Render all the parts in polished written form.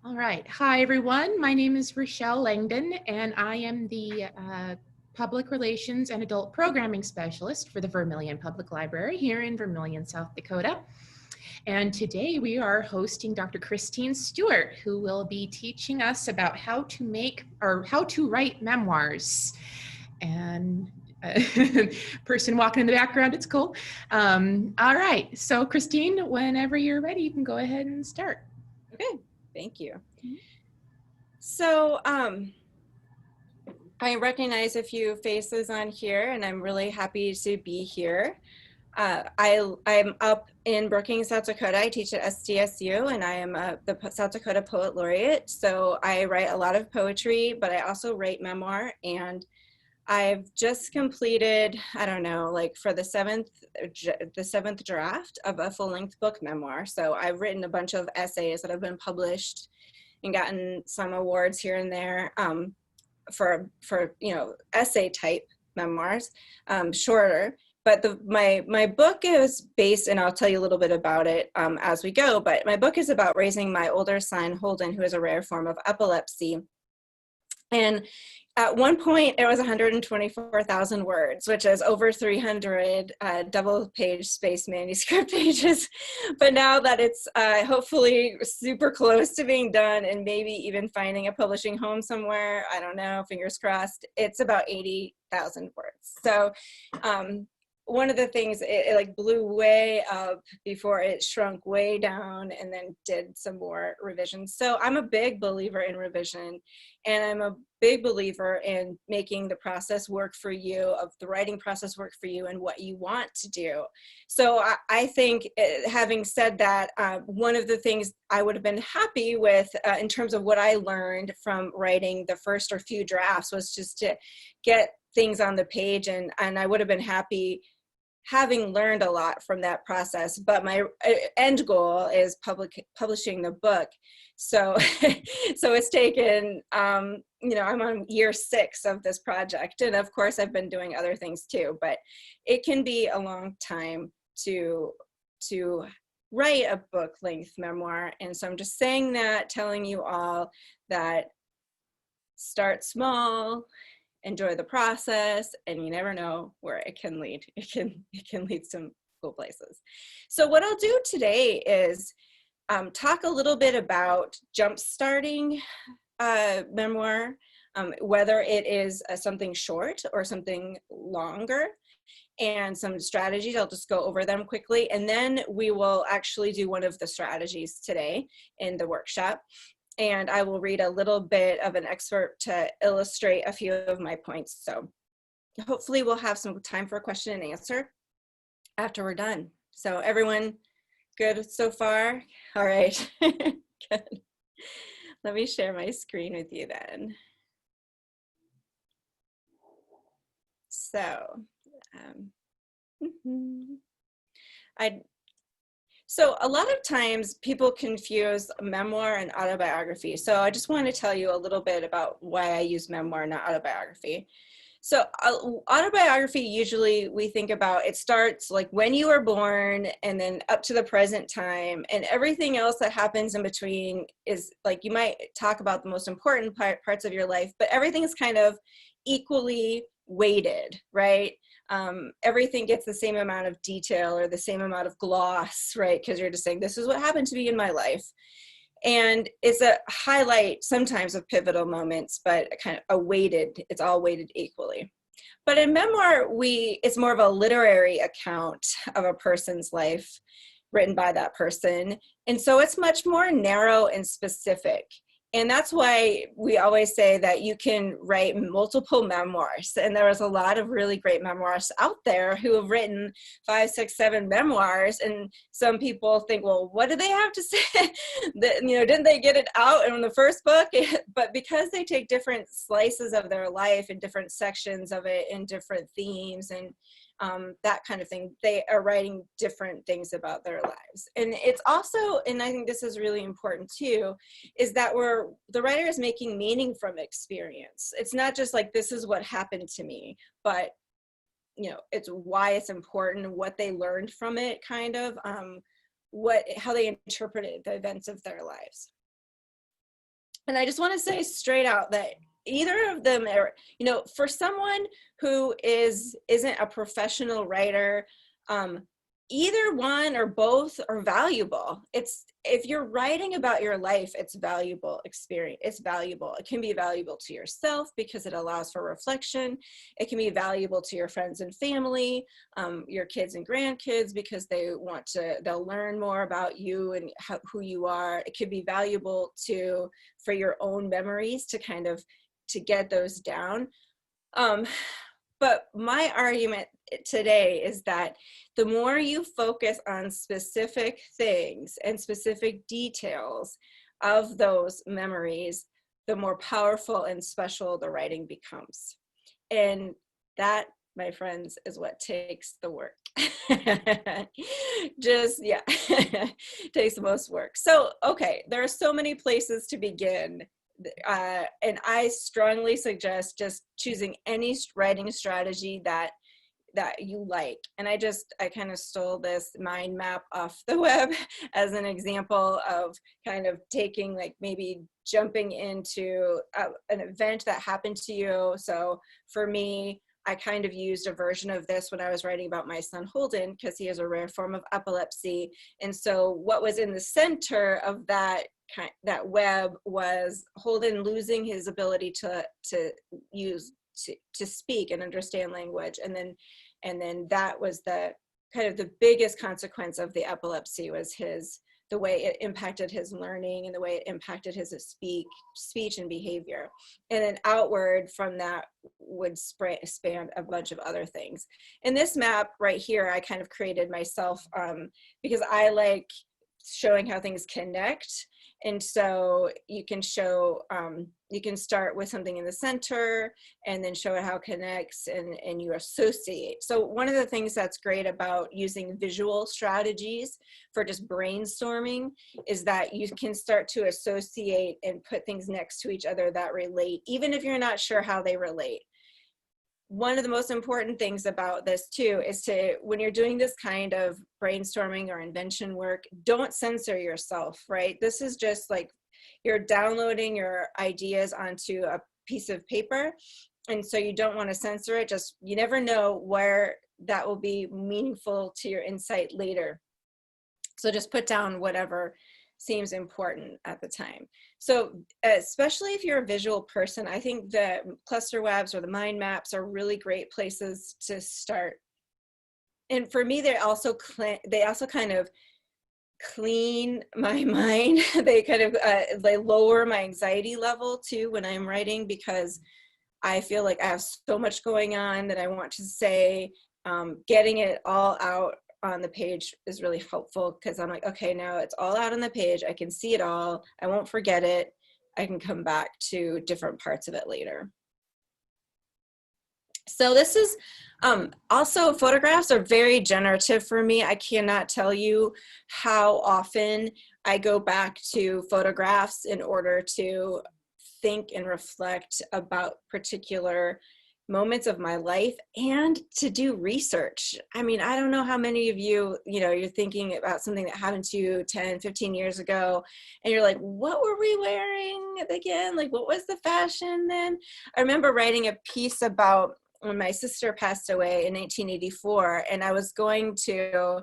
All right. Hi, everyone. My name is Rochelle Langdon, and I am the Public Relations and Adult Programming Specialist for the Vermillion Public Library here in Vermillion, South Dakota. And today we are hosting Dr. Christine Stewart, who will be teaching us about how to make or how to write memoirs. And person walking in the background, it's cool. All right. So Christine, whenever you're ready, you can go ahead and start. Okay, thank you. So I recognize a few faces on here, and I'm really happy to be here. I'm up in Brookings, South Dakota. I teach at SDSU, and I am the South Dakota Poet Laureate. So I write a lot of poetry, but I also write memoir, and I've just completed, I don't know, like for the seventh draft of a full-length book memoir. So I've written a bunch of essays that have been published and gotten some awards here and there for essay type memoirs, shorter. But my book is based, and I'll tell you a little bit about it as we go, but my book is about raising my older son, Holden, who has a rare form of epilepsy. And at one point, it was 124,000 words, which is over 300 double-page spaced manuscript pages. But now that it's hopefully super close to being done and maybe even finding a publishing home somewhere, I don't know, fingers crossed, it's about 80,000 words. So one of the things, it like blew way up before it shrunk way down and then did some more revisions. So I'm a big believer in revision, and I'm a big believer in making the process work for you, of the writing process work for you and what you want to do. So I think, having said that, one of the things I would have been happy with in terms of what I learned from writing the first or few drafts was just to get things on the page, and I would have been happy having learned a lot from that process. But my end goal is publishing the book. So so it's taken, I'm on year 6 of this project. And of course, I've been doing other things too, but it can be a long time to write a book-length memoir. And so I'm just saying that, telling you all that start small, enjoy the process, and you never know where it can lead. It can lead some cool places. So what I'll do today is talk a little bit about jump-starting memoir, whether it is something short or something longer, and some strategies. I'll just go over them quickly, and then we will actually do one of the strategies today in the workshop. And I will read a little bit of an excerpt to illustrate a few of my points. So hopefully we'll have some time for a question and answer after we're done. So everyone good so far? All right, good. Let me share my screen with you then. So, So a lot of times people confuse memoir and autobiography. So I just want to tell you a little bit about why I use memoir, not autobiography. So autobiography, usually we think about, it starts like when you were born and then up to the present time, and everything else that happens in between is like, you might talk about the most important parts of your life, but everything is kind of equally weighted, right? Everything gets the same amount of detail or the same amount of gloss, right? Because you're just saying, this is what happened to me in my life. And it's a highlight sometimes of pivotal moments, but kind of it's all weighted equally. But in memoir, it's more of a literary account of a person's life written by that person. And so it's much more narrow and specific. And that's why we always say that you can write multiple memoirs. And there is a lot of really great memoirists out there who have written 5, 6, 7 memoirs. And some people think, well, what do they have to say? Didn't they get it out in the first book? But because they take different slices of their life and different sections of it and different themes and that kind of thing, they are writing different things about their lives. And it's also, and I think this is really important too, is that the writer is making meaning from experience. It's not just like, this is what happened to me, but it's why it's important, what they learned from it, kind of how they interpreted the events of their lives. And I just want to say straight out that either of them are, you know, for someone who isn't a professional writer, either one or both are valuable. It's, if you're writing about your life, it's valuable experience. It's valuable. It can be valuable to yourself because it allows for reflection. It can be valuable to your friends and family, your kids and grandkids, because they'll learn more about you and who you are. It could be valuable for your own memories to get those down. But my argument today is that the more you focus on specific things and specific details of those memories, the more powerful and special the writing becomes. And that, my friends, is what takes the work. Takes the most work. So, okay, there are so many places to begin. And I strongly suggest just choosing any writing strategy that you like. And I kind of stole this mind map off the web as an example of kind of taking, like, maybe jumping into an event that happened to you. So for me, I kind of used a version of this when I was writing about my son Holden, because he has a rare form of epilepsy. And so what was in the center of that web was Holden losing his ability to speak and understand language. And then that was the kind of the biggest consequence of the epilepsy, was the way it impacted his learning and the way it impacted his speech and behavior. And then outward from that would span a bunch of other things. In this map right here, I kind of created myself because I like showing how things connect. And so you can you can start with something in the center and then show it how it connects, and you associate. So one of the things that's great about using visual strategies for just brainstorming is that you can start to associate and put things next to each other that relate, even if you're not sure how they relate. One of the most important things about this too is when you're doing this kind of brainstorming or invention work, don't censor yourself, right? This is just like you're downloading your ideas onto a piece of paper. And so you don't want to censor it. You never know where that will be meaningful to your insight later. So just put down whatever seems important at the time. So especially if you're a visual person, I think the cluster webs or the mind maps are really great places to start. And for me, they also kind of clean my mind. They kind of they lower my anxiety level too when I'm writing, because I feel like I have so much going on that I want to say. Getting it all out on the page is really helpful, because I'm like, okay, now it's all out on the page. I can see it all. I won't forget it. I can come back to different parts of it later. So this is also, photographs are very generative for me. I cannot tell you how often I go back to photographs in order to think and reflect about particular moments of my life and to do research. I mean, I don't know how many of you, you're thinking about something that happened to you 10, 15 years ago, and you're like, what were we wearing again? Like, what was the fashion then? I remember writing a piece about when my sister passed away in 1984, and I was going to,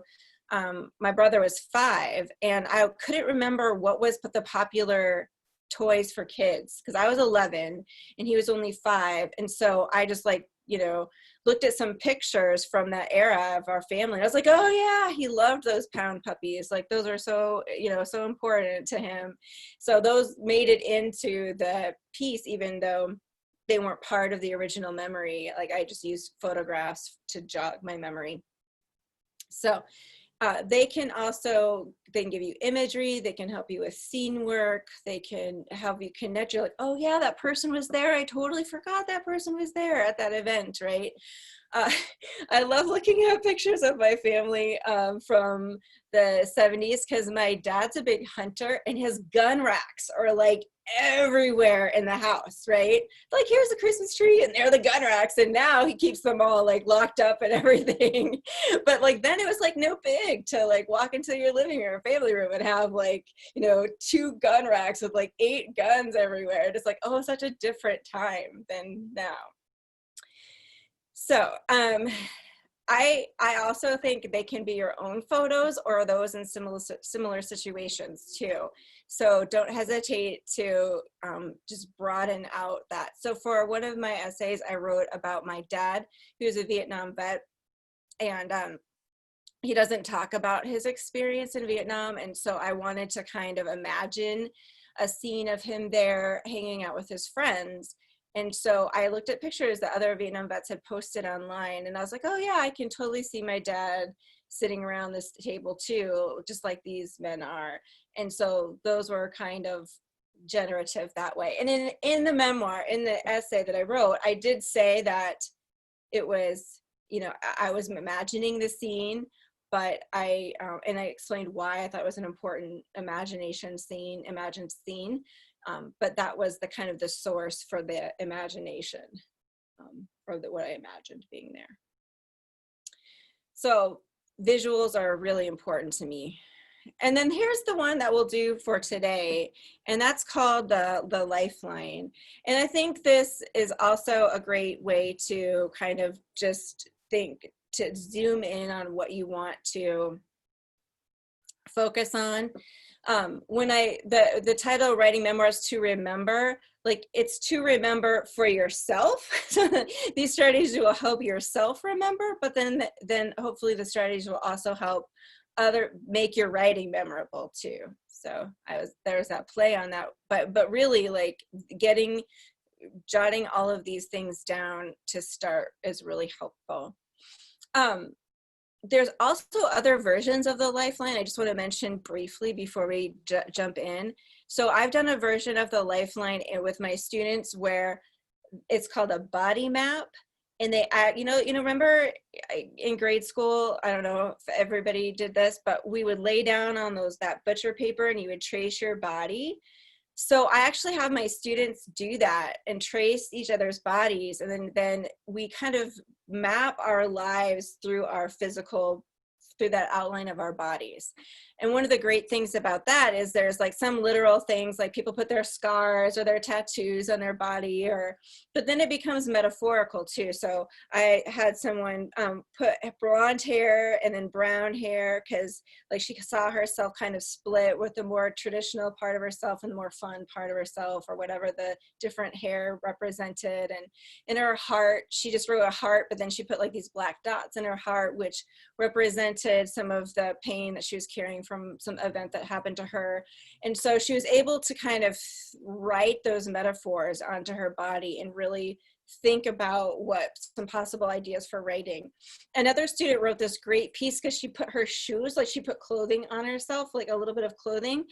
my brother was 5, and I couldn't remember what was the popular toys for kids, because I was 11 and he was only 5. And so I just looked at some pictures from that era of our family. I was like, oh yeah, he loved those pound puppies. Like, those are so, so important to him. So those made it into the piece, even though they weren't part of the original memory. Like, I just used photographs to jog my memory. So they can give you imagery, they can help you with scene work, they can help you connect. You're like, oh yeah, that person was there. I totally forgot that person was there at that event, right? I love looking at pictures of my family from the 70s because my dad's a big hunter and his gun racks are like everywhere in the house, right? Like, here's the Christmas tree and there are the gun racks, and now he keeps them all like locked up and everything. But like then it was like no big to like walk into your living room or family room and have like, you know, 2 gun racks with like 8 guns everywhere. It's like, oh, such a different time than now. So I also think they can be your own photos or those in similar situations too. So don't hesitate to just broaden out that. So for one of my essays, I wrote about my dad, who's a Vietnam vet, and he doesn't talk about his experience in Vietnam. And so I wanted to kind of imagine a scene of him there hanging out with his friends. And so I looked at pictures that other Vietnam vets had posted online, and I was like, oh yeah, I can totally see my dad sitting around this table too, just like these men are. And so those were kind of generative that way. And in the memoir, in the essay that I wrote, I did say that it was, you know, I was imagining the scene, but and I explained why I thought it was an important imagined scene. But that was the kind of the source for the imagination, for what I imagined being there. So visuals are really important to me. And then here's the one that we'll do for today, and that's called the lifeline. And I think this is also a great way to kind of just to zoom in on what you want to focus on. When the title Writing Memoirs to Remember, like it's to remember for yourself. These strategies will help yourself remember, but then hopefully the strategies will also help make your writing memorable too. So there's that play on that, but really like jotting all of these things down to start is really helpful. There's also other versions of the lifeline I just want to mention briefly before we jump in. So I've done a version of the lifeline with my students where it's called a body map. And they, remember in grade school, I don't know if everybody did this, but we would lay down on that butcher paper and you would trace your body. So I actually have my students do that and trace each other's bodies, and then we kind of map our lives through that outline of our bodies. And one of the great things about that is there's like some literal things, like people put their scars or their tattoos on their body, but then it becomes metaphorical too. So I had someone put blonde hair and then brown hair because like she saw herself kind of split with the more traditional part of herself and the more fun part of herself, or whatever the different hair represented. And in her heart, she just wrote a heart, but then she put like these black dots in her heart, which represented some of the pain that she was carrying from some event that happened to her. And so she was able to kind of write those metaphors onto her body and really think about what some possible ideas for writing. Another student wrote this great piece because she put her shoes, like she put clothing on herself, like a little bit of clothing,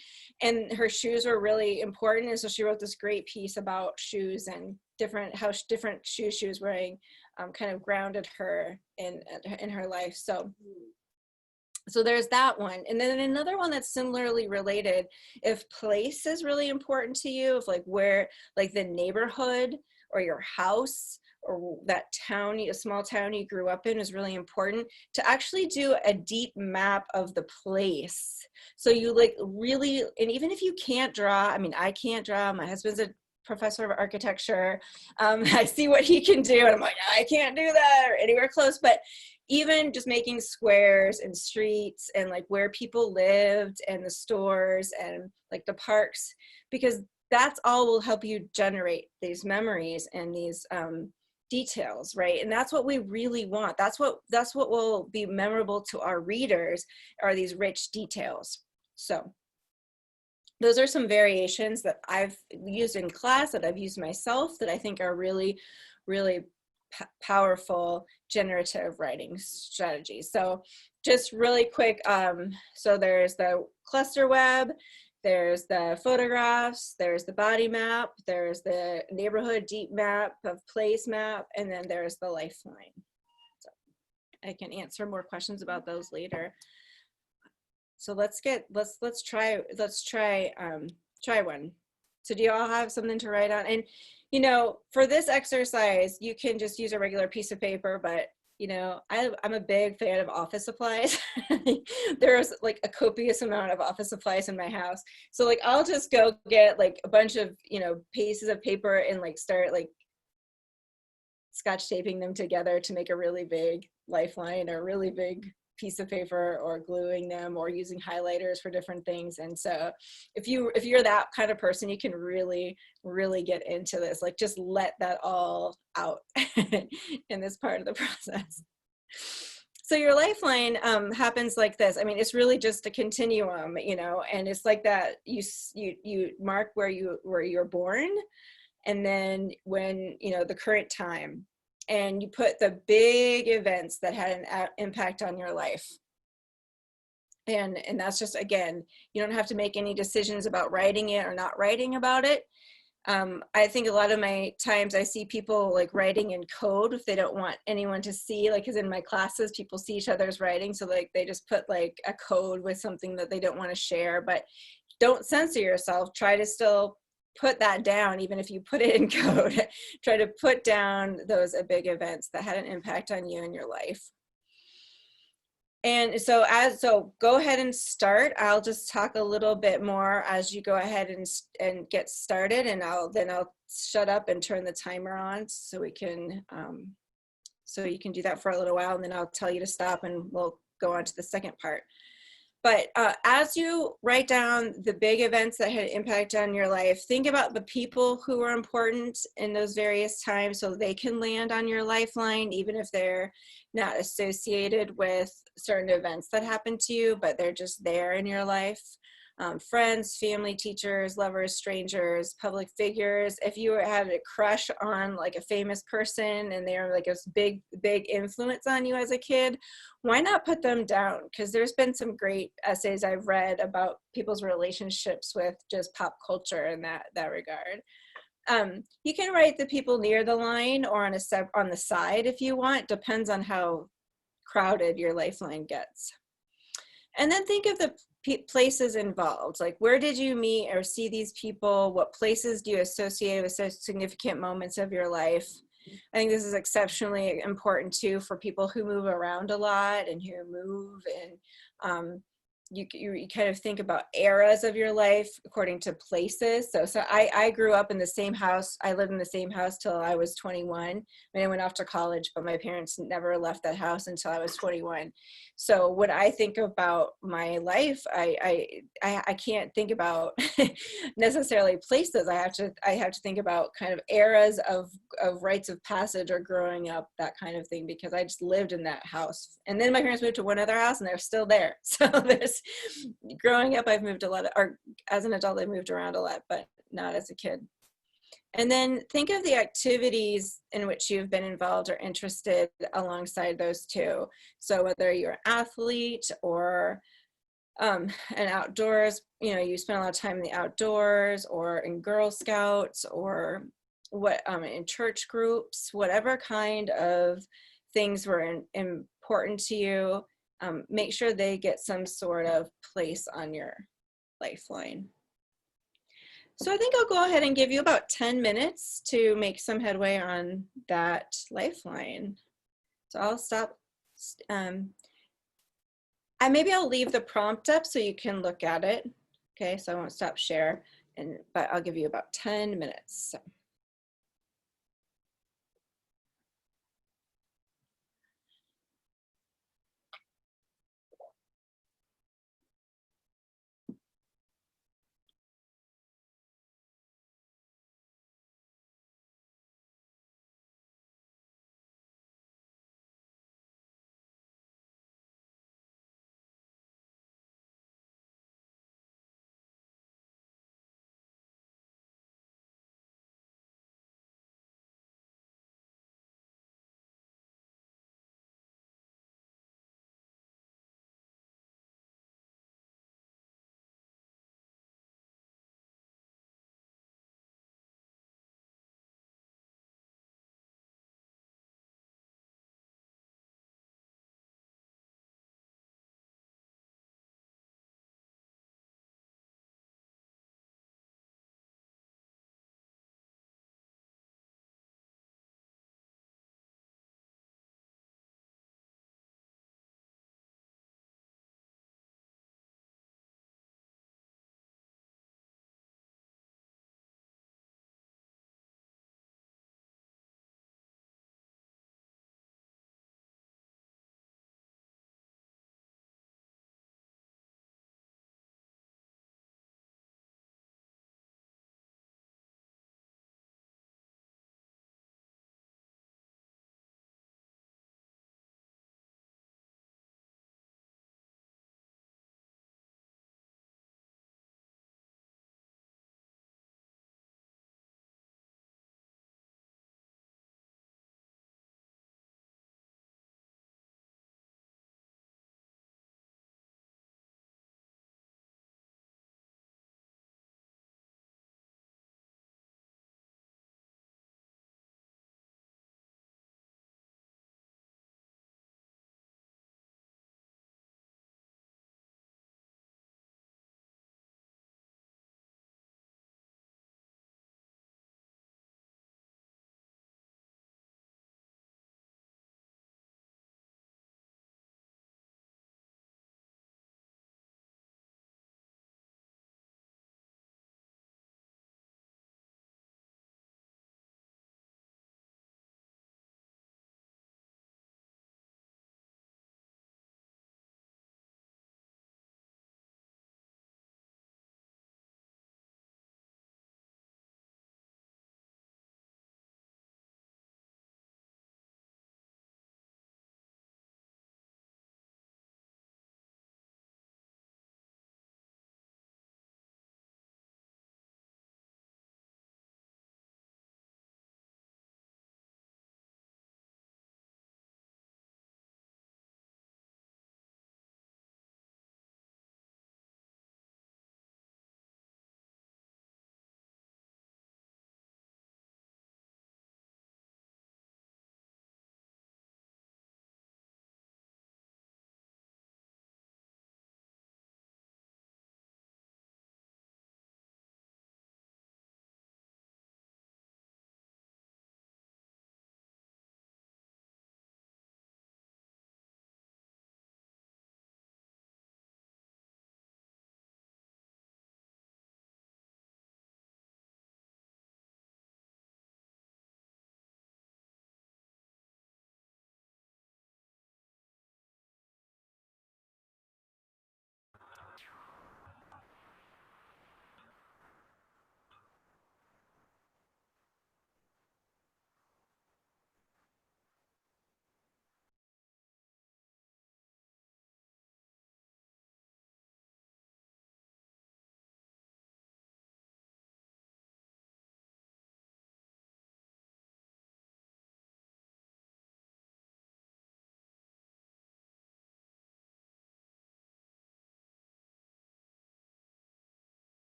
and her shoes were really important. And so she wrote this great piece about shoes and how different shoes she was wearing kind of grounded her in her life. So there's that one. And then another one that's similarly related, if place is really important to you, if like where, like the neighborhood or your house or that town, a small town you grew up in is really important, to actually do a deep map of the place. So you like really, and even if you can't draw, I mean, I can't draw, my husband's a professor of architecture. I see what he can do and I'm like, I can't do that or anywhere close, but even just making squares and streets and like where people lived and the stores and like the parks, because that's all will help you generate these memories and these details, right? And that's what we really want. That's what will be memorable to our readers, are these rich details. So those are some variations that I've used in class, that I've used myself, that I think are really, really powerful generative writing strategies. So just really quick, so there's the cluster web, there's the photographs, there's the body map, there's the neighborhood deep map of place map, and then there's the lifeline. can answer more questions about those later. So let's try one. So do you all have something to write on? And you know, for this exercise, you can just use a regular piece of paper, but you know, I'm a big fan of office supplies. There's like a copious amount of office supplies in my house. So like, I'll just go get like a bunch of, you know, pieces of paper and like start like scotch taping them together to make a really big lifeline or a really big piece of paper, or gluing them, or using highlighters for different things. And so if you're that kind of person, you can really get into this, like just let that all out in this part of the process. So your lifeline happens like this. I mean, it's really just a continuum, you know, and it's like that you mark where you're born, and then when, you know, the current time, and you put the big events that had an impact on your life. And that's just, again, you don't have to make any decisions about writing it or not writing about it. I think a lot of my times I see people like writing in code if they don't want anyone to see, like, because in my classes people see each other's writing, so like they just put like a code with something that they don't want to share. But don't censor yourself. Try to still put that down, even if you put it in code. Try to put down those big events that had an impact on you in your life. And so go ahead and start. I'll just talk a little bit more as you go ahead and get started, and I'll shut up and turn the timer on so we can so you can do that for a little while, and then I'll tell you to stop and we'll go on to the second part. But as you write down the big events that had impact on your life, think about the people who were important in those various times so they can land on your lifeline, even if they're not associated with certain events that happened to you, but they're just there in your life. Friends, family, teachers, lovers, strangers, public figures. If you had a crush on like a famous person and they're like a big influence on you as a kid, why not put them down? Because there's been some great essays I've read about people's relationships with just pop culture in that regard. You can write the people near the line or on the side if you want. Depends on how crowded your lifeline gets. And then think of the places involved, like where did you meet or see these people? What places do you associate with such significant moments of your life? I think this is exceptionally important too for people who move around a lot and who move, and you kind of think about eras of your life according to places. So I grew up in the same house. I lived in the same house till I was 21. I mean, I went off to college, but my parents never left that house until I was 21. So when I think about my life, I can't think about necessarily places. I have to think about kind of eras of rites of passage or growing up, that kind of thing, because I just lived in that house. And then my parents moved to one other house and they're still there. So there's growing up, I've moved a lot, or as an adult, I moved around a lot, but not as a kid. And then think of the activities in which you've been involved or interested alongside those two. So whether you're an athlete or an outdoors, you know, you spend a lot of time in the outdoors or in Girl Scouts or in church groups, whatever kind of things were important to you, make sure they get some sort of place on your lifeline. So I think I'll go ahead and give you about 10 minutes to make some headway on that lifeline. So I'll stop. Maybe I'll leave the prompt up so you can look at it. Okay, so I won't stop share, but I'll give you about 10 minutes. So.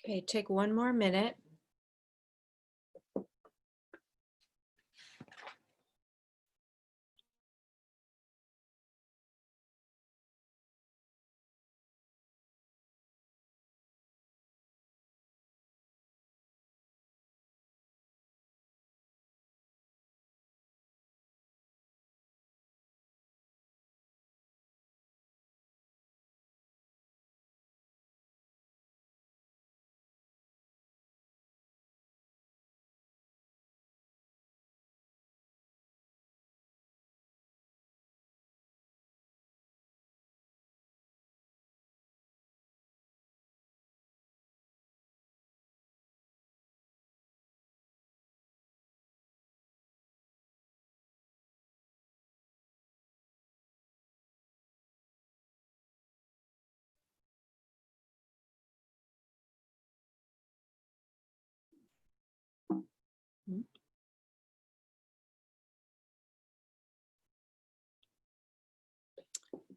Okay, take one more minute.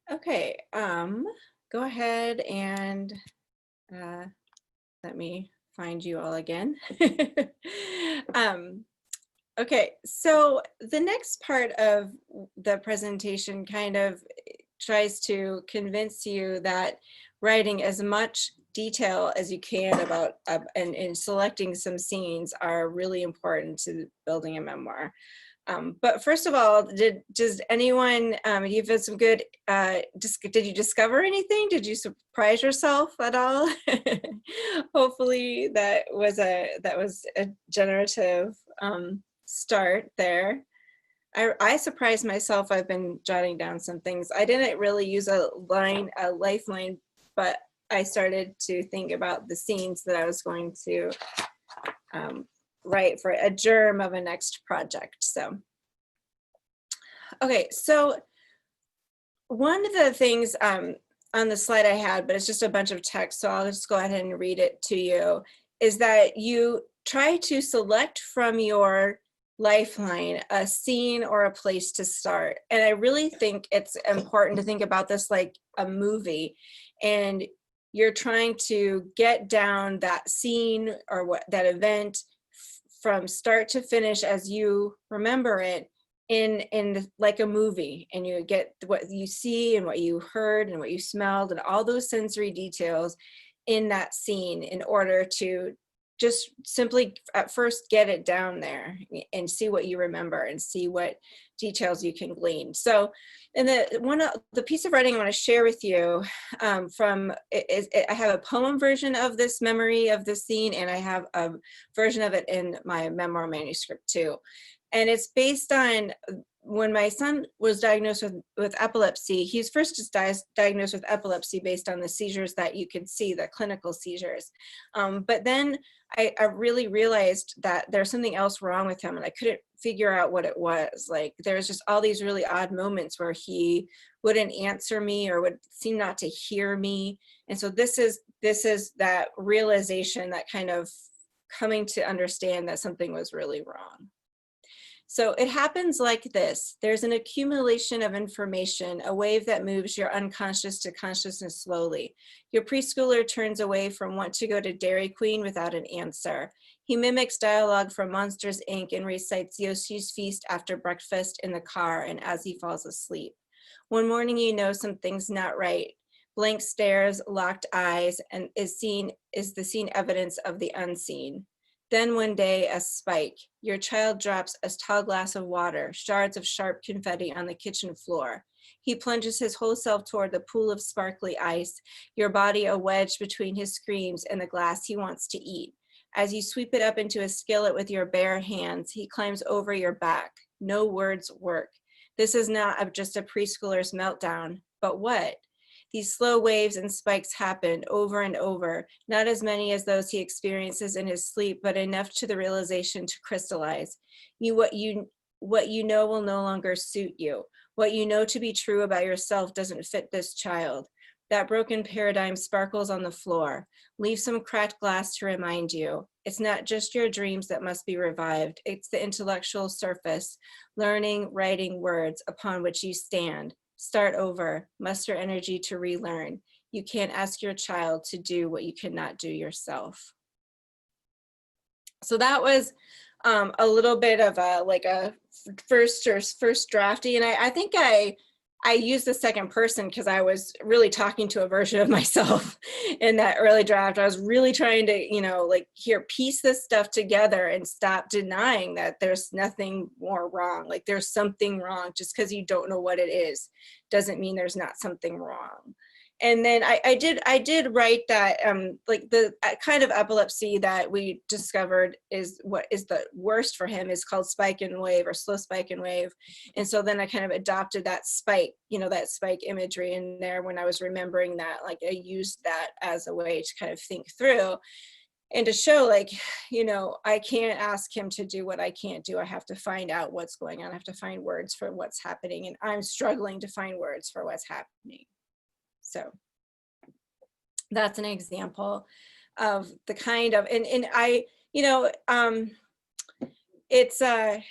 Okay, go ahead and let me find you all again. Okay, so the next part of the presentation kind of tries to convince you that writing as much detail as you can about and selecting some scenes are really important to building a memoir. But first of all, does anyone, you've had some good, did you discover anything? Did you surprise yourself at all? Hopefully that was a generative start there. I surprised myself. I've been jotting down some things. I didn't really use a lifeline, but I started to think about the scenes that I was going to write for a germ of a next project. So, okay, so one of the things on the slide I had, but it's just a bunch of text, so I'll just go ahead and read it to you, is that you try to select from your lifeline a scene or a place to start. And I really think it's important to think about this like a movie, and you're trying to get down that scene or that event from start to finish as you remember it in like a movie, and you get what you see and what you heard and what you smelled and all those sensory details in that scene in order to just simply at first get it down there and see what you remember and see what details you can glean. So, and the piece of writing I want to share with you I have a poem version of this memory of this scene, and I have a version of it in my memoir manuscript too. And it's based on when my son was diagnosed with epilepsy. He was first just diagnosed with epilepsy based on the seizures that you could see, the clinical seizures. But then I really realized that there's something else wrong with him, and I couldn't figure out what it was. Like there was just all these really odd moments where he wouldn't answer me or would seem not to hear me. And so this is that realization, that kind of coming to understand that something was really wrong. So it happens like this. There's an accumulation of information, a wave that moves your unconscious to consciousness slowly. Your preschooler turns away from want to go to Dairy Queen without an answer. He mimics dialogue from Monsters, Inc. and recites Yoshi's Feast after breakfast in the car and as he falls asleep. One morning you know something's not right. Blank stares, locked eyes, and is the scene evidence of the unseen. Then one day, a spike. Your child drops a tall glass of water, shards of sharp confetti on the kitchen floor. He plunges his whole self toward the pool of sparkly ice, your body a wedge between his screams and the glass he wants to eat. As you sweep it up into a skillet with your bare hands, he climbs over your back. No words work. This is not just a preschooler's meltdown, but what? These slow waves and spikes happen over and over, not as many as those he experiences in his sleep, but enough to the realization to crystallize. What you know will no longer suit you. What you know to be true about yourself doesn't fit this child. That broken paradigm sparkles on the floor. Leave some cracked glass to remind you. It's not just your dreams that must be revived. It's the intellectual surface, learning, writing words upon which you stand. Start over, muster energy to relearn. You can't ask your child to do what you cannot do yourself. So that was a little bit of a first drafty, and I think I used the second person because I was really talking to a version of myself in that early draft. I was really trying to, like, piece this stuff together and stop denying that there's nothing more wrong. Like, there's something wrong. Just because you don't know what it is doesn't mean there's not something wrong. And then I did write that like the kind of epilepsy that we discovered is what is the worst for him is called spike and wave, or slow spike and wave. And so then I kind of adopted that spike, that spike imagery in there when I was remembering that. Like, I used that as a way to kind of think through and to show, like, I can't ask him to do what I can't do. I have to find out what's going on. I have to find words for what's happening, and I'm struggling to find words for what's happening. So that's an example of the kind of, and I, it's, I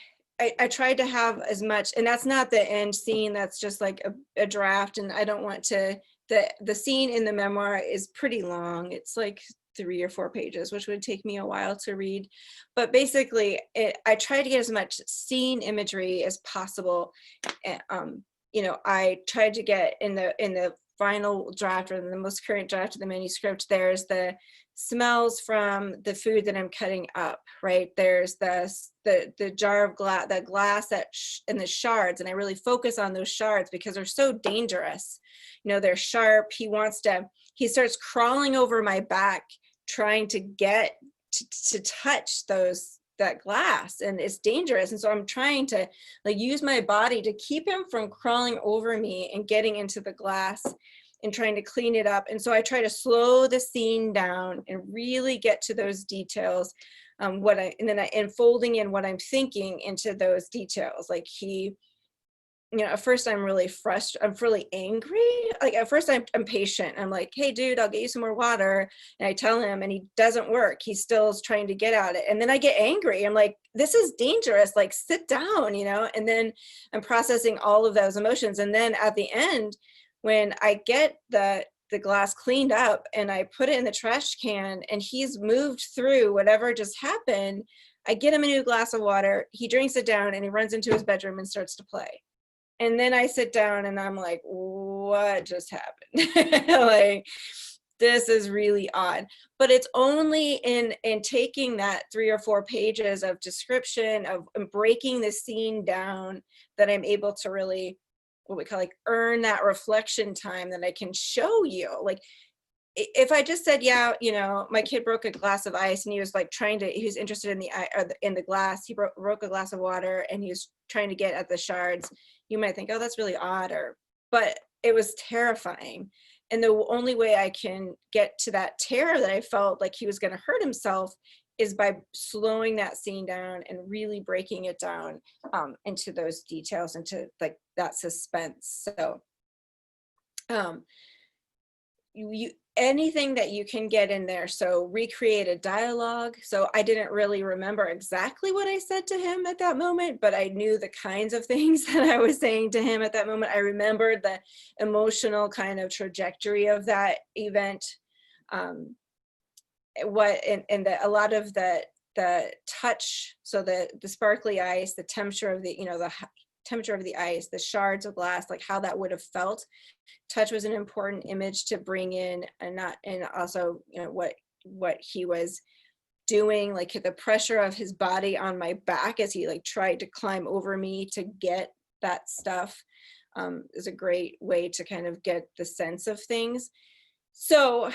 tried to have as much, and that's not the end scene, that's just like a draft, and I don't want to, the scene in the memoir is pretty long. It's like 3 or 4 pages, which would take me a while to read. But basically, I tried to get as much scene imagery as possible. I tried to get in the final draft, or the most current draft of the manuscript, there's the smells from the food that I'm cutting up, right? There's the jar of glass, the glass and the shards, and I really focus on those shards because they're so dangerous. They're sharp. He starts crawling over my back, trying to get to touch that glass, and it's dangerous. And so I'm trying to, like, use my body to keep him from crawling over me and getting into the glass, and trying to clean it up. And so I try to slow the scene down and really get to those details, and then I folding in what I'm thinking into those details. Like, at first I'm really frustrated, I'm really angry. Like, at first I'm patient. I'm like, hey dude, I'll get you some more water. And I tell him, and he doesn't work. He still is trying to get at it. And then I get angry. I'm like, this is dangerous. Like, sit down, and then I'm processing all of those emotions. And then at the end, when I get the glass cleaned up and I put it in the trash can, and he's moved through whatever just happened, I get him a new glass of water. He drinks it down, and he runs into his bedroom and starts to play. And then I sit down and I'm like, what just happened? Like, this is really odd. But it's only in taking that 3 or 4 pages of description, of breaking the scene down, that I'm able to really, what we call, like, earn that reflection time, that I can show you. Like, if I just said, yeah, my kid broke a glass of ice, and he was like he was interested in the glass. He broke a glass of water, and he was trying to get at the shards. You might think, oh, that's really odd, but it was terrifying. And the only way I can get to that terror that I felt like he was going to hurt himself is by slowing that scene down and really breaking it down into those details, into like that suspense. So anything that you can get in there. So recreate a dialogue. So I didn't really remember exactly what I said to him at that moment, but I knew the kinds of things that I was saying to him at that moment. I remembered the emotional kind of trajectory of that event. A lot of the touch, so the sparkly ice, the temperature of the temperature of the ice, the shards of glass, like how that would have felt. Touch was an important image to bring in, and also what he was doing, like the pressure of his body on my back as he like tried to climb over me to get that stuff is a great way to kind of get the sense of things. So,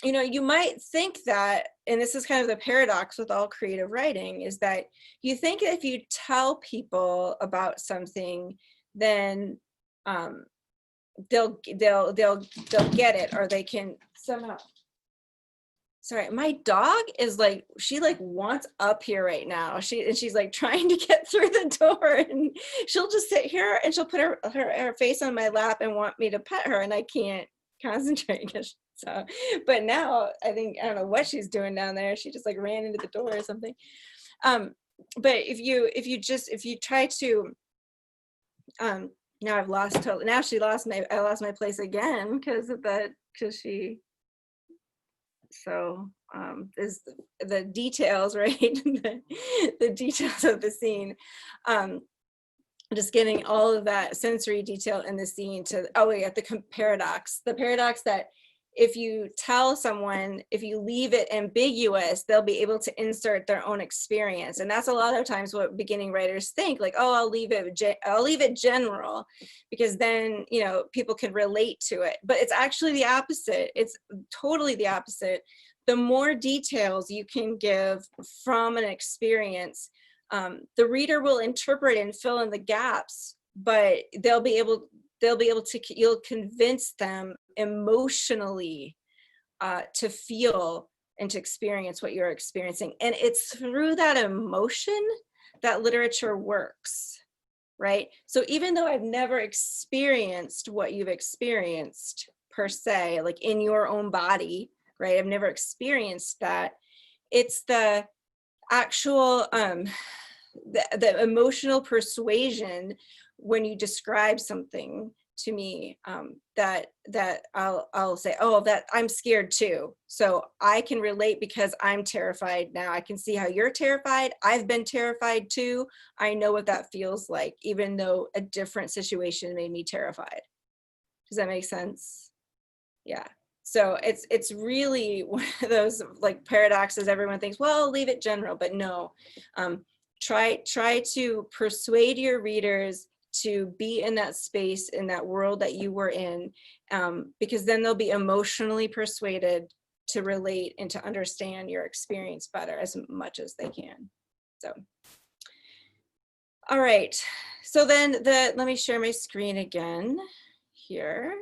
you might think that, and this is kind of the paradox with all creative writing, is that you think if you tell people about something, then they'll get it, or they can somehow. Sorry, my dog is like, she like wants up here right now. She's like trying to get through the door, and she'll just sit here and she'll put her face on my lap and want me to pet her, and I can't concentrate. So, but now I don't know what she's doing down there. She just like ran into the door or something. But if you try to, now I've lost totally. Now I lost my place again because of that. So is the details, right? the details of the scene. Just getting all of that sensory detail in the scene to, oh yeah, the paradox that if you tell someone, if you leave it ambiguous, they'll be able to insert their own experience. And that's a lot of times what beginning writers think, like, oh, I'll leave it general, because then, you know, people can relate to it. But it's actually the opposite. It's totally the opposite. The more details you can give from an experience, the reader will interpret and fill in the gaps, but they'll be able to, you'll convince them emotionally to feel and to experience what you're experiencing. And it's through that emotion that literature works, right? So even though I've never experienced what you've experienced per se, like in your own body, right? I've never experienced that. It's the actual, the emotional persuasion when you describe something to me, that I'll say, oh, that I'm scared too. So I can relate because I'm terrified now. I can see how you're terrified. I've been terrified too. I know what that feels like, even though a different situation made me terrified. Does that make sense? Yeah. So it's really one of those like paradoxes. Everyone thinks, well, leave it general, but no. Try to persuade your readers to be in that space, in that world that you were in, because then they'll be emotionally persuaded to relate and to understand your experience better as much as they can. So, all right. So then let me share my screen again here.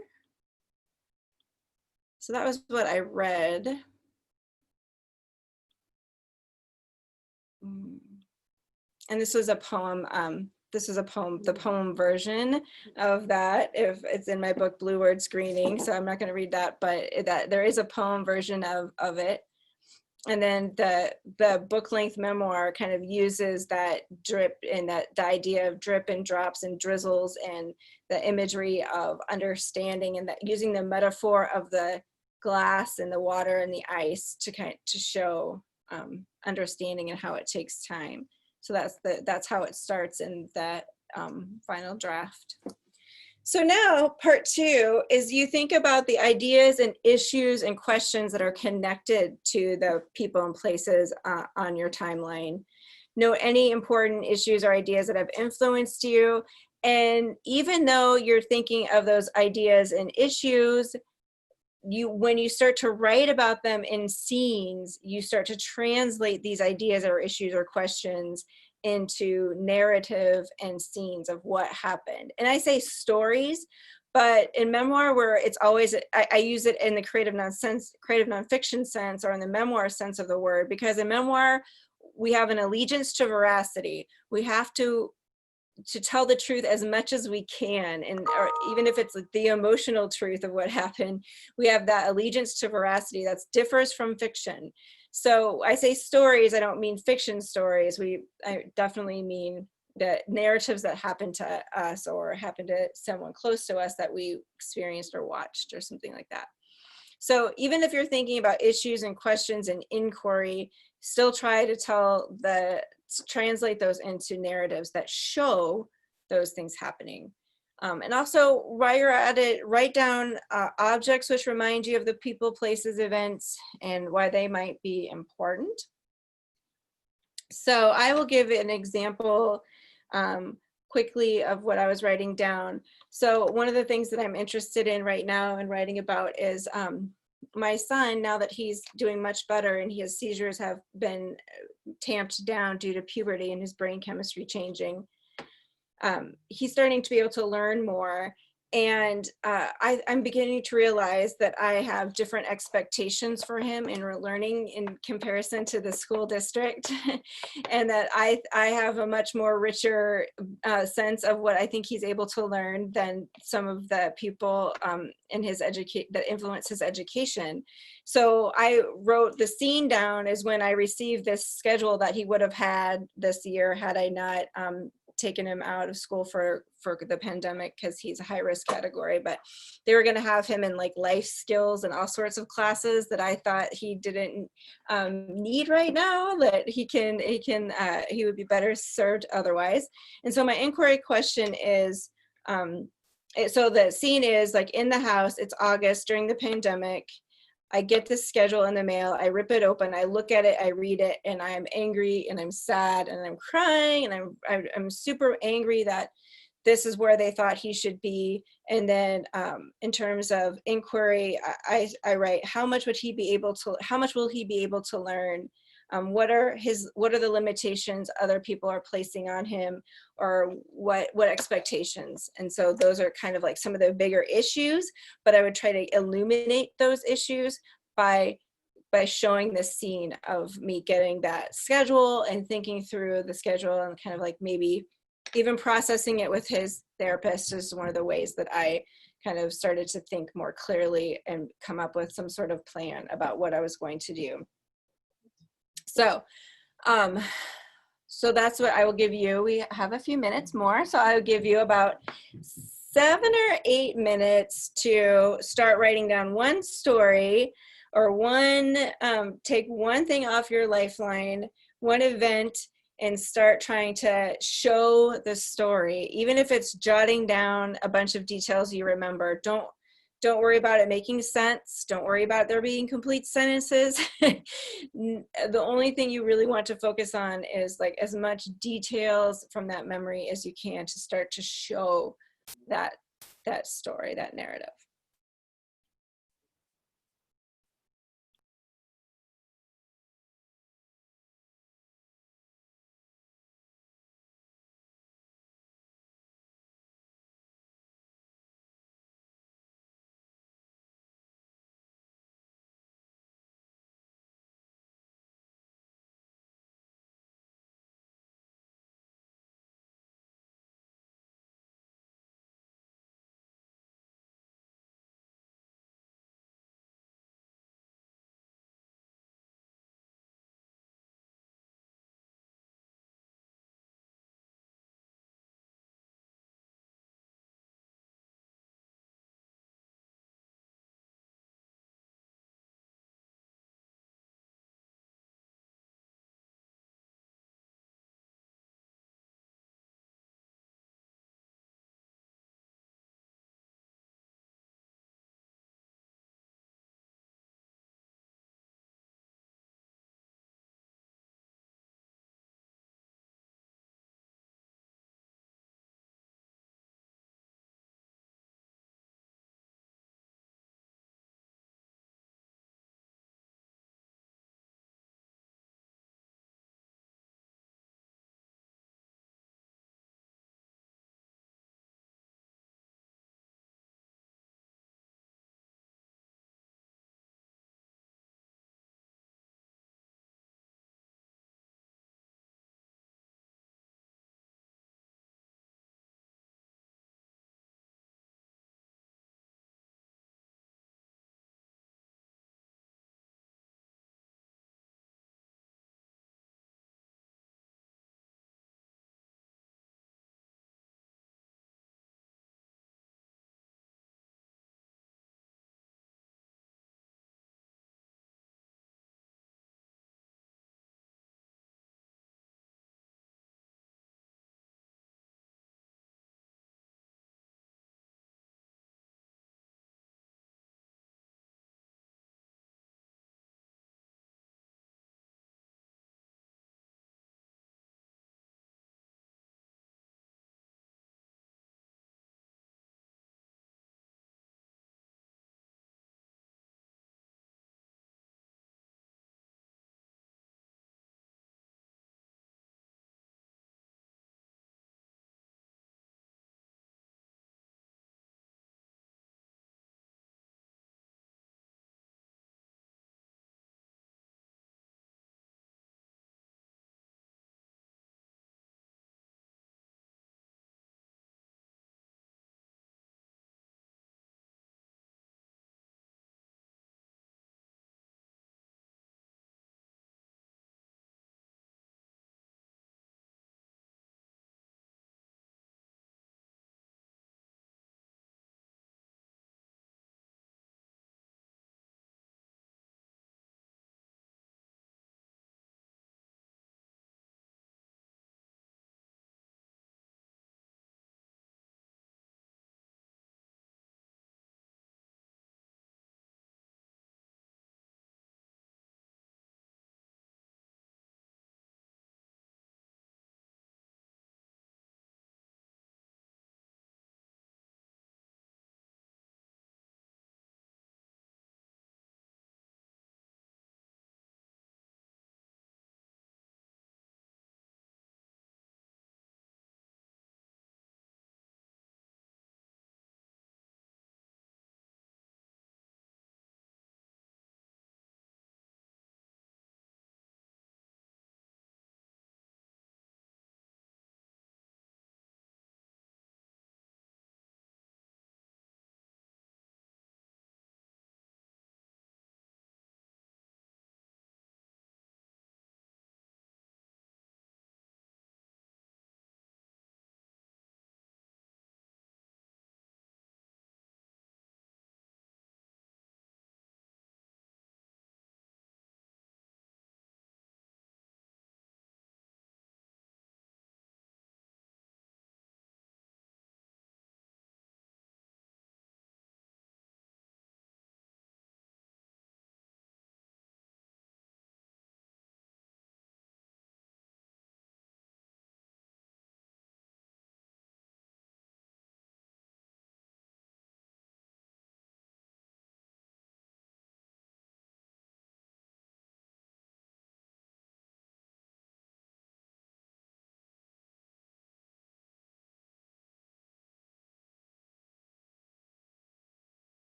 So that was what I read. And this was a poem. This is a poem, the poem version of that. If it's in my book, Blue Words Greening, so I'm not going to read that, but that there is a poem version of it. And then the book length memoir kind of uses that drip and the idea of drip and drops and drizzles and the imagery of understanding, and that using the metaphor of the glass and the water and the ice to show understanding and how it takes time. So that's how it starts in that final draft. So now part 2 is you think about the ideas and issues and questions that are connected to the people and places on your timeline. Note any important issues or ideas that have influenced you. And even though you're thinking of those ideas and issues, when you start to write about them in scenes, you start to translate these ideas or issues or questions into narrative and scenes of what happened. And I say stories, but in memoir, where it's always, I use it in the creative nonfiction sense, or in the memoir sense of the word, because in memoir, we have an allegiance to veracity. We have to tell the truth as much as we can, and or even if it's the emotional truth of what happened, we have that allegiance to veracity that differs from fiction. So I say stories, I don't mean fiction stories. I definitely mean the narratives that happened to us or happened to someone close to us that we experienced or watched or something like that. So even if you're thinking about issues and questions and inquiry, still try to translate those into narratives that show those things happening. And also, while you're at it, write down objects which remind you of the people, places, events, and why they might be important. So I will give an example quickly of what I was writing down. So one of the things that I'm interested in right now and writing about is my son, now that he's doing much better and his seizures have been tamped down due to puberty and his brain chemistry changing, he's starting to be able to learn more. And I'm beginning to realize that I have different expectations for him in learning in comparison to the school district, and that I have a much more richer sense of what I think he's able to learn than some of the people in that influence his education. So I wrote the scene down as when I received this schedule that he would have had this year had I not taken him out of school for the pandemic because he's a high risk category, but they were going to have him in like life skills and all sorts of classes that I thought he didn't need right now, that he would be better served otherwise. And so my inquiry question is, so the scene is like in the house, it's August during the pandemic. I get this schedule in the mail, I rip it open, I look at it, I read it, and I'm angry and I'm sad and I'm crying and I'm super angry that this is where they thought he should be. And then in terms of inquiry, I write, how much will he be able to learn? What are the limitations other people are placing on him, or what expectations? And so those are kind of like some of the bigger issues, but I would try to illuminate those issues by showing the scene of me getting that schedule and thinking through the schedule, and kind of like maybe even processing it with his therapist is one of the ways that I kind of started to think more clearly and come up with some sort of plan about what I was going to do. So, so that's what I will give you. We have a few minutes more, so I will give you about 7 or 8 minutes to start writing down one story, or take one thing off your lifeline, one event, and start trying to show the story. Even if it's jotting down a bunch of details you remember, don't worry about it making sense. Don't worry about there being complete sentences. The only thing you really want to focus on is like as much details from that memory as you can to start to show that story, that narrative.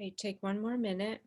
Okay, take one more minute.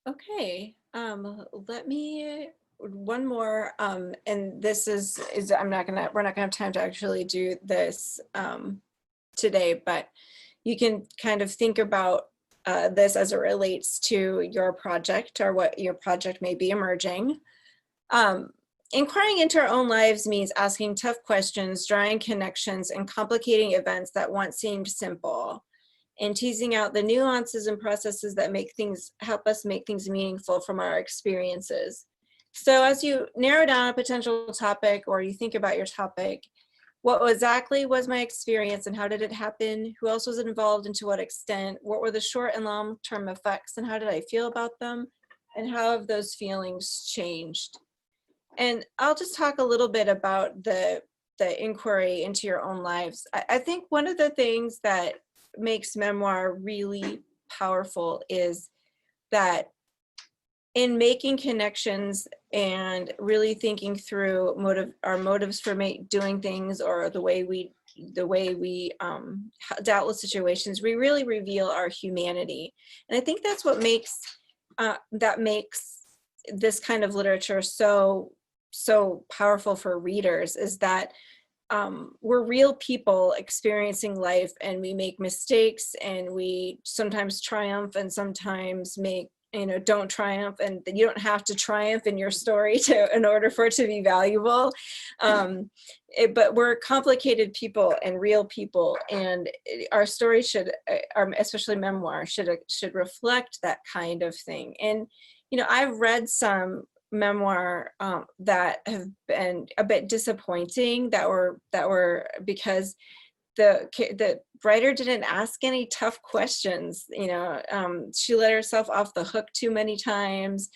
Okay, let me, one more, and this is we're not gonna have time to actually do this today, but you can kind of think about this as it relates to your project or what your project may be emerging. Inquiring into our own lives means asking tough questions, drawing connections, and complicating events that once seemed simple, and teasing out the nuances and processes that help us make things meaningful from our experiences. So as you narrow down a potential topic or you think about your topic, what exactly was my experience and how did it happen? Who else was involved and to what extent? What were the short and long-term effects and how did I feel about them? And how have those feelings changed? And I'll just talk a little bit about the inquiry into your own lives. I think one of the things that makes memoir really powerful is that in making connections and really thinking through our motives for doing things or the way we dealt with situations, we really reveal our humanity. And I think that's what makes this kind of literature so powerful for readers, is that we're real people experiencing life, and we make mistakes, and we sometimes triumph and sometimes don't triumph, and you don't have to triumph in your story in order for it to be valuable. But we're complicated people and real people, and our story should, especially memoir, should reflect that kind of thing. And I've read some memoir that have been a bit disappointing, that were because the writer didn't ask any tough questions. She let herself off the hook too many times.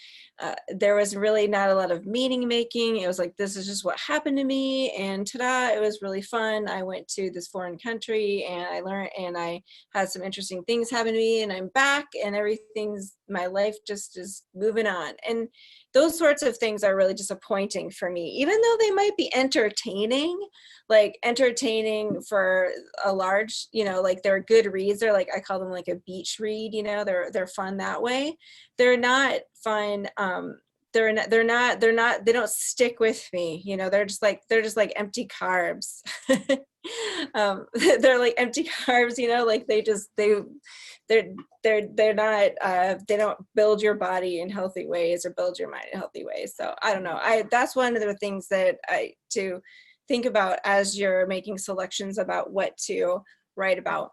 There was really not a lot of meaning making. It was like, this is just what happened to me, and ta-da, it was really fun. I went to this foreign country and I learned, and I had some interesting things happen to me, and I'm back, and my life just is moving on. And those sorts of things are really disappointing for me, even though they might be entertaining for a large, like they're good reads. They're like, I call them like a beach read, they're fun that way. They're not fun. They don't stick with me. They're just like empty carbs. They're like empty carbs, like they're not, they don't build your body in healthy ways or build your mind in healthy ways. So I don't know. That's one of the things that to think about as you're making selections about what to write about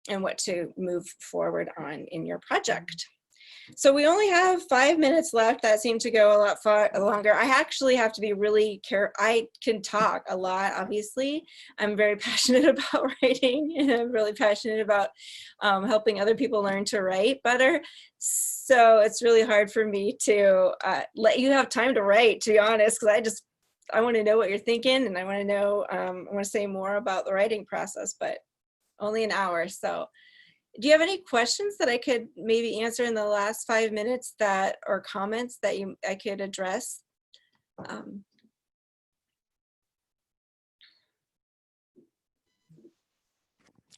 and what to move forward on in your project. So we only have 5 minutes left. That seemed to go a lot far longer. I actually have to be really careful. I can talk a lot, obviously. I'm very passionate about writing, and I'm really passionate about helping other people learn to write better. So it's really hard for me to let you have time to write, to be honest, because I want to know what you're thinking, and I want to know, I want to say more about the writing process, but only an hour. So do you have any questions that I could maybe answer in the last 5 minutes or comments that I could address?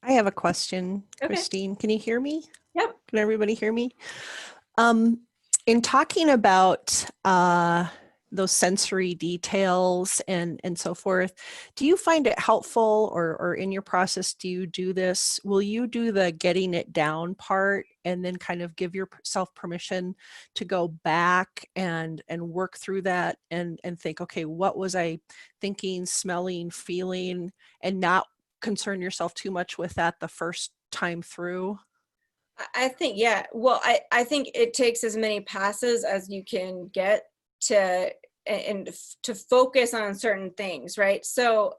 I have a question, Okay. Christine. Can you hear me? Yep. Can everybody hear me? In talking about those sensory details and so forth. Do you find it helpful, or in your process, do you do this? Will you do the getting it down part and then kind of give yourself permission to go back and work through that and think, okay, what was I thinking, smelling, feeling, and not concern yourself too much with that the first time through? I think, yeah. Well, I think it takes as many passes as you can get to and to focus on certain things, right? So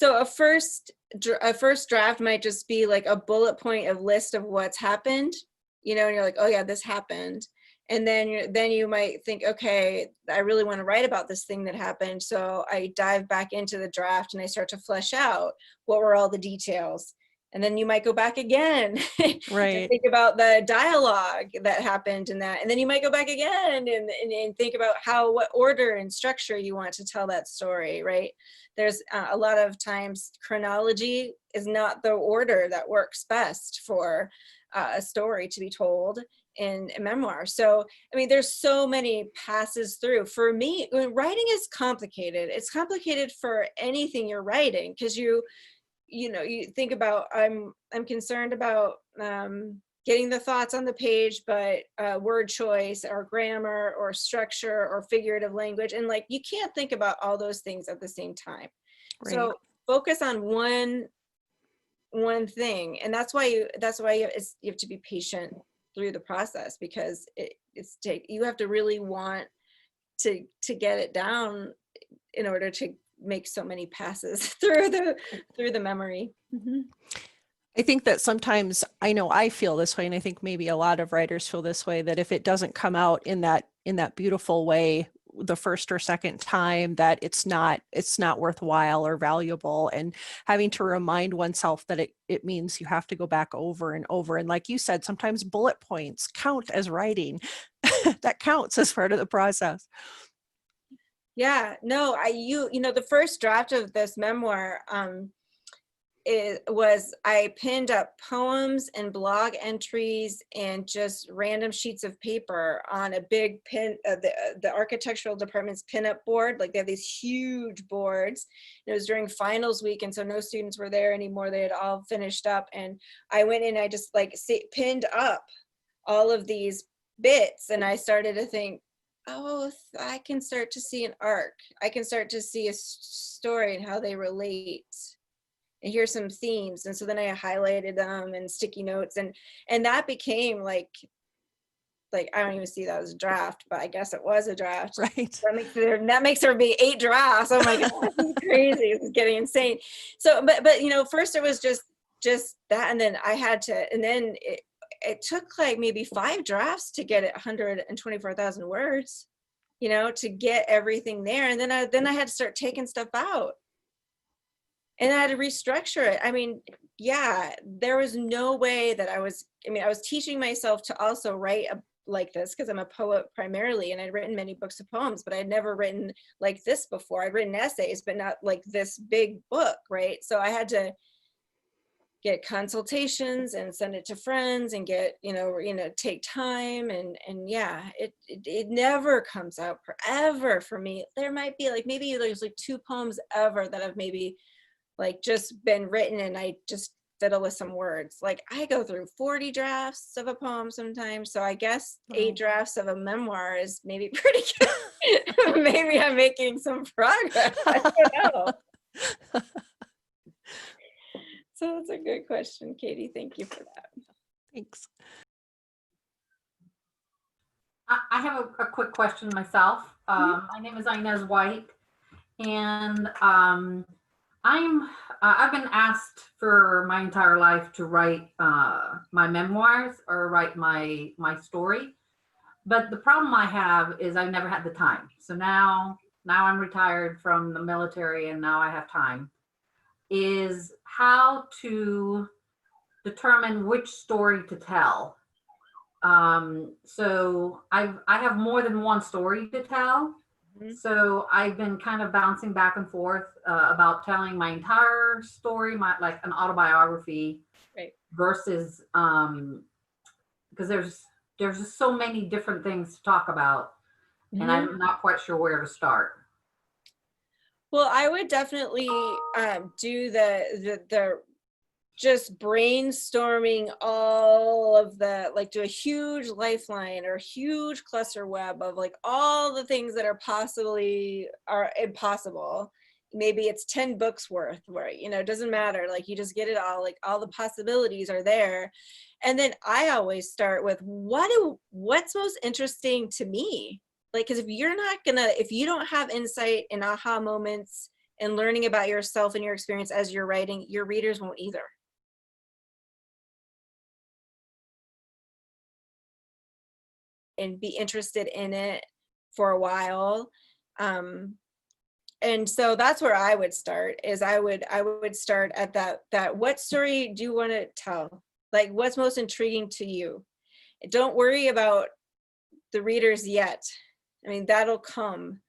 a first draft might just be like a bullet point of list of what's happened, and you're like, oh yeah, this happened. And then you might think, okay, I really want to write about this thing that happened. So I dive back into the draft and I start to flesh out what were all the details. And then you might go back again Right. and think about the dialogue that happened in that. And then you might go back again and think about what order and structure you want to tell that story, right? There's a lot of times chronology is not the order that works best for a story to be told in a memoir. So, I mean, there's so many passes through. For me, writing is complicated. It's complicated for anything you're writing, because you think about, I'm concerned about getting the thoughts on the page, but word choice or grammar or structure or figurative language. And like, you can't think about all those things at the same time. Right. So focus on one thing. And that's why you have to be patient through the process, because you have to really want to get it down in order to make so many passes through the memory. Mm-hmm. I think that sometimes, I know I feel this way, and I think maybe a lot of writers feel this way, that if it doesn't come out in that beautiful way the first or second time, that it's not worthwhile or valuable, and having to remind oneself that it means you have to go back over and over. And like you said, sometimes bullet points count as writing. That counts as part of the process. Yeah, no, the first draft of this memoir, I pinned up poems and blog entries and just random sheets of paper on a big the architectural department's pinup board. Like, they have these huge boards. It was during finals week, and so no students were there anymore. They had all finished up, and I went in, I just pinned up all of these bits, and I started to think, oh, I can start to see an arc. I can start to see a story and how they relate. And here's some themes. And so then I highlighted them and sticky notes, and that became like I don't even see that as a draft, but I guess it was a draft. Right. That makes there be 8 drafts. Oh my God, this is crazy. This is getting insane. So, but first it was just that, and then I had to, and then it took like maybe 5 drafts to get it 124,000 words, to get everything there. And then I had to start taking stuff out, and I had to restructure it. I mean, yeah, there was no way that I was teaching myself to also write like this, because I'm a poet primarily, and I'd written many books of poems, but I'd never written like this before. I'd written essays, but not like this big book, right? So I had to get consultations and send it to friends and get, take time. And yeah, it never comes out forever for me. There might be maybe there's 2 poems ever that have maybe just been written, and I just fiddle with some words. I go through 40 drafts of a poem sometimes. So I guess 8 drafts of a memoir is maybe pretty good. Maybe I'm making some progress. I don't know. So that's a good question, Katie. Thank you for that. Thanks. I have a quick question myself. My name is Inez White, and I've been asked for my entire life to write my memoirs or write my story, but the problem I have is I've never had the time. So now I'm retired from the military, and now I have time. Is how to determine which story to tell. So I have more than one story to tell. Mm-hmm. So I've been kind of bouncing back and forth about telling my entire story, like an autobiography, right, versus because there's just so many different things to talk about. and I'm not quite sure where to start. Well, I would definitely do the just brainstorming all of the, like, do a huge lifeline or huge cluster web of like all the things that are possibly are impossible. Maybe it's 10 books worth, where, you know, it doesn't matter. Like, you just get it all, like all the possibilities are there. And then I always start with what's most interesting to me? Like, because if you don't have insight and aha moments and learning about yourself and your experience as you're writing, your readers won't either. And be interested in it for a while. And so that's where I would start, is I would start at that what story do you want to tell? Like, what's most intriguing to you? Don't worry about the readers yet. I mean, that'll come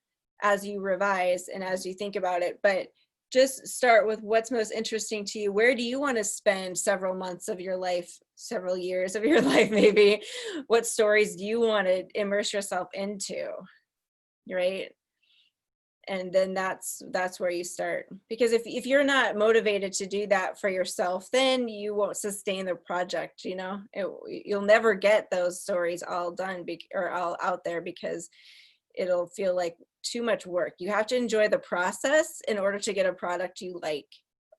as you revise and as you think about it, but just start with what's most interesting to you. Where do you want to spend several months of your life, several years of your life, maybe? What stories do you want to immerse yourself into, right? And then that's where you start. Because if you're not motivated to do that for yourself, then you won't sustain the project, you know? You'll never get those stories all done or all out there, because it'll feel like too much work. You have to enjoy the process in order to get a product you like,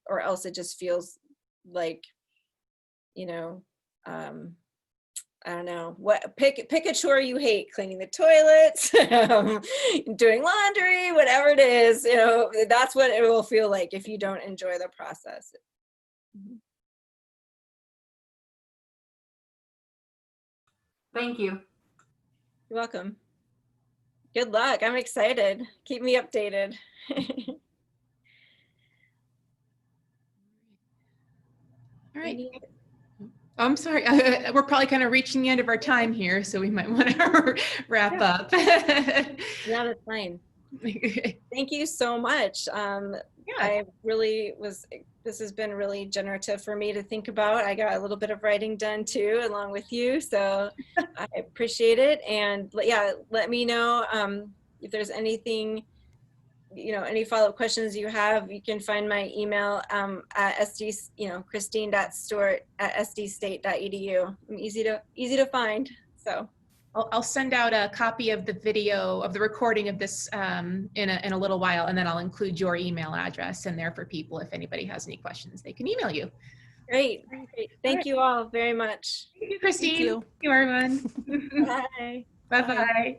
or else it just feels like, you know, I don't know, pick a chore you hate: cleaning the toilets, doing laundry, whatever it is, you know, that's what it will feel like if you don't enjoy the process. Thank you. You're welcome. Good luck. I'm excited. Keep me updated. All right. I'm sorry. We're probably kind of reaching the end of our time here, so we might want to wrap up. Yeah, that's fine. Thank you so much. I really this has been really generative for me to think about. I got a little bit of writing done too, along with you, so I appreciate it. And yeah, let me know if there's anything, you know, any follow-up questions you have. You can find my email at christine.stewart@sdstate.edu. I'm easy to find, so. I'll send out a copy of the video of the recording of this in a little while, and then I'll include your email address in there for people. If anybody has any questions, they can email you. Great. Thank you all very much. Thank you, Christine. Thank you. Thank you, everyone. Bye. Bye-bye.